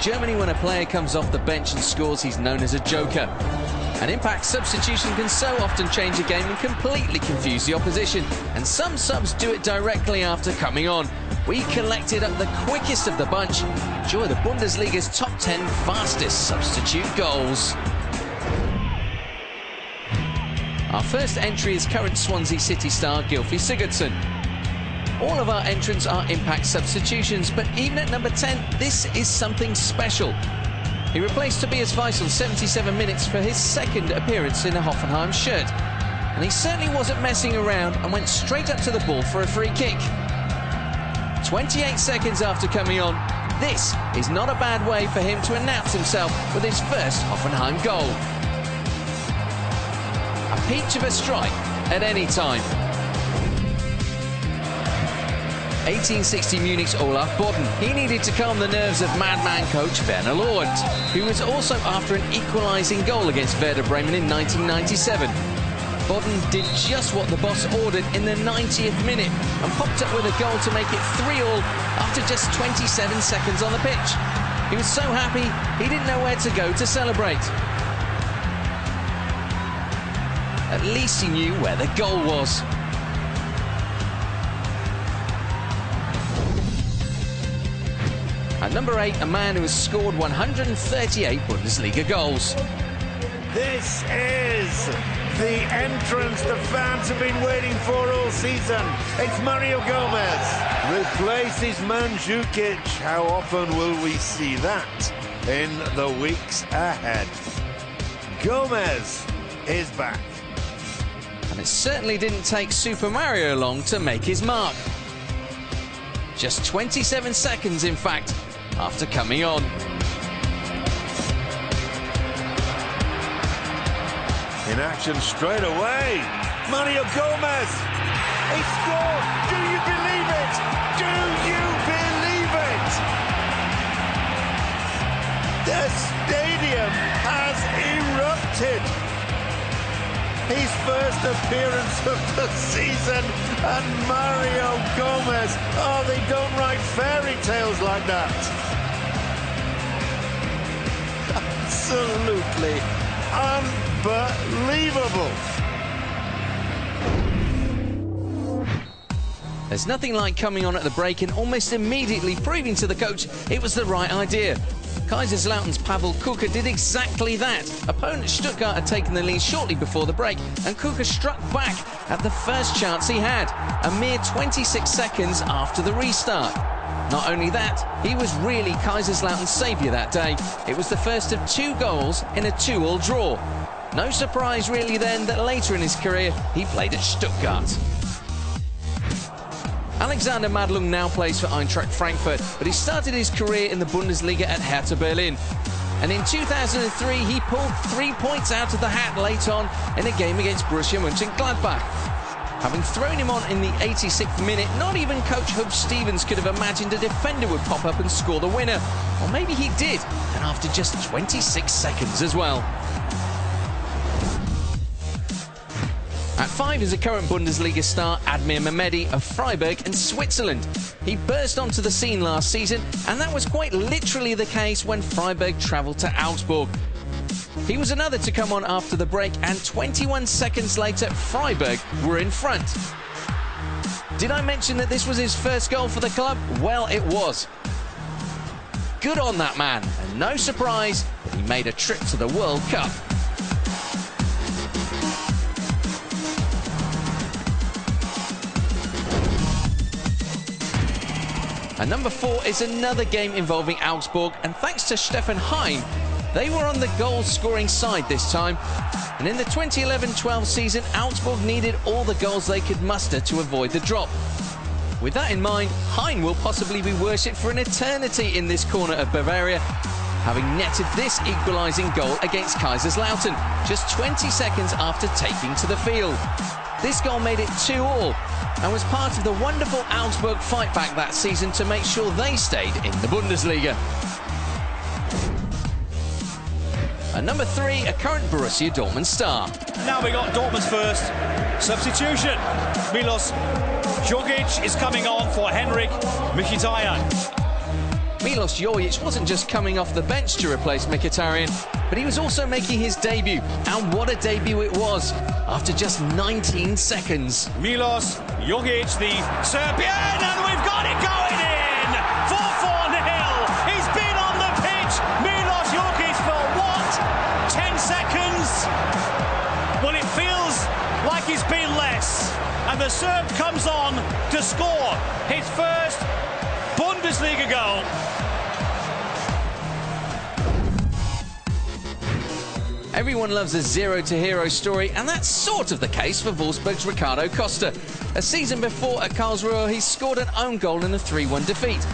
Germany, when a player comes off the bench and scores, he's known as a joker. An impact substitution can so often change a game and completely confuse the opposition, and some subs do it directly after coming on. We collected up the quickest of the bunch. Enjoy the Bundesliga's top 10 fastest substitute goals. Our first entry is current Swansea City star Gylfi Sigurdsson. All of our entrants are impact substitutions, but even at number 10, this is something special. He replaced Tobias Weissel 77 minutes for his second appearance in a Hoffenheim shirt. And he certainly wasn't messing around and went straight up to the ball for a free kick. 28 seconds after coming on, this is not a bad way for him to announce himself with his first Hoffenheim goal. A peach of a strike at any time. 1860 Munich's Olaf Bodden. He needed to calm the nerves of madman coach Werner Lorient, who was also after an equalising goal against Werder Bremen in 1997. Bodden did just what the boss ordered in the 90th minute and popped up with a goal to make it 3-3 after just 27 seconds on the pitch. He was so happy he didn't know where to go to celebrate. At least he knew where the goal was. At number 8, a man who has scored 138 Bundesliga goals. This is the entrance the fans have been waiting for all season. It's Mario Gomez. Replaces Mandzukic. How often will we see that in the weeks ahead? Gomez is back. And it certainly didn't take Super Mario long to make his mark. Just 27 seconds, in fact, after coming on. In action straight away. Mario Gomez. He scored. Do you believe it? Do you believe it? The stadium has erupted. His first appearance of the season, and Mario Gomez. Oh, they don't write fairy tales like that. Absolutely unbelievable. There's nothing like coming on at the break and almost immediately proving to the coach it was the right idea. Kaiserslautern's Pavel Kuka did exactly that. Opponent Stuttgart had taken the lead shortly before the break, and Kuka struck back at the first chance he had, a mere 26 seconds after the restart. Not only that, he was really Kaiserslautern's saviour that day. It was the first of 2 goals in a 2-2 draw. No surprise really then that later in his career he played at Stuttgart. Alexander Madlung now plays for Eintracht Frankfurt, but he started his career in the Bundesliga at Hertha Berlin. And in 2003, he pulled 3 points out of the hat late on in a game against Borussia Mönchengladbach. Having thrown him on in the 86th minute, not even coach Hub Stevens could have imagined a defender would pop up and score the winner. Or maybe he did, and after just 26 seconds as well. At 5 is a current Bundesliga star, Admir Mehmedi of Freiburg in Switzerland. He burst onto the scene last season, and that was quite literally the case when Freiburg travelled to Augsburg. He was another to come on after the break, and 21 seconds later, Freiburg were in front. Did I mention that this was his first goal for the club? Well, it was. Good on that man, and no surprise that he made a trip to the World Cup. And number 4 is another game involving Augsburg, and thanks to Stefan Hein, they were on the goal-scoring side this time. And in the 2011-12 season, Augsburg needed all the goals they could muster to avoid the drop. With that in mind, Hein will possibly be worshipped for an eternity in this corner of Bavaria, having netted this equalising goal against Kaiserslautern just 20 seconds after taking to the field. This goal made it 2-2 and was part of the wonderful Augsburg fight back that season to make sure they stayed in the Bundesliga. And number 3, a current Borussia Dortmund star. Now we got Dortmund's first substitution. Milos Djordjic is coming on for Henrik Mkhitaryan. Milos Jojic wasn't just coming off the bench to replace Mkhitaryan, but he was also making his debut. And what a debut it was, after just 19 seconds. Milos Jojic, the Serbian, and we've got it going in! 4-4-0! He's been on the pitch! Milos Jojic for what? 10 seconds? Well, it feels like it's been less. And the Serb comes on to score his first Bundesliga goal. Everyone loves a zero-to-hero story, and that's sort of the case for Wolfsburg's Ricardo Costa. A season before at Karlsruhe, he scored an own goal in a 3-1 defeat.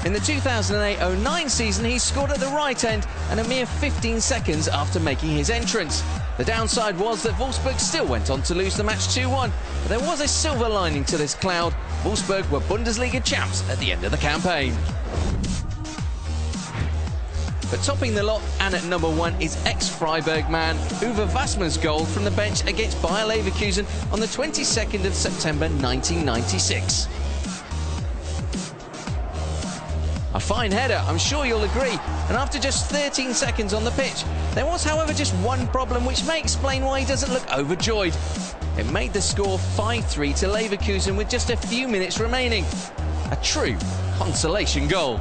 In the 2008-09 season, he scored at the right end and a mere 15 seconds after making his entrance. The downside was that Wolfsburg still went on to lose the match 2-1, but there was a silver lining to this cloud. Wolfsburg were Bundesliga champs at the end of the campaign. But topping the lot, and at number 1, is ex-Freiburg man Uwe Vassmer's goal from the bench against Bayer Leverkusen on the 22nd of September 1996. A fine header, I'm sure you'll agree, and after just 13 seconds on the pitch. There was, however, just one problem which may explain why he doesn't look overjoyed. It made the score 5-3 to Leverkusen with just a few minutes remaining. A true consolation goal.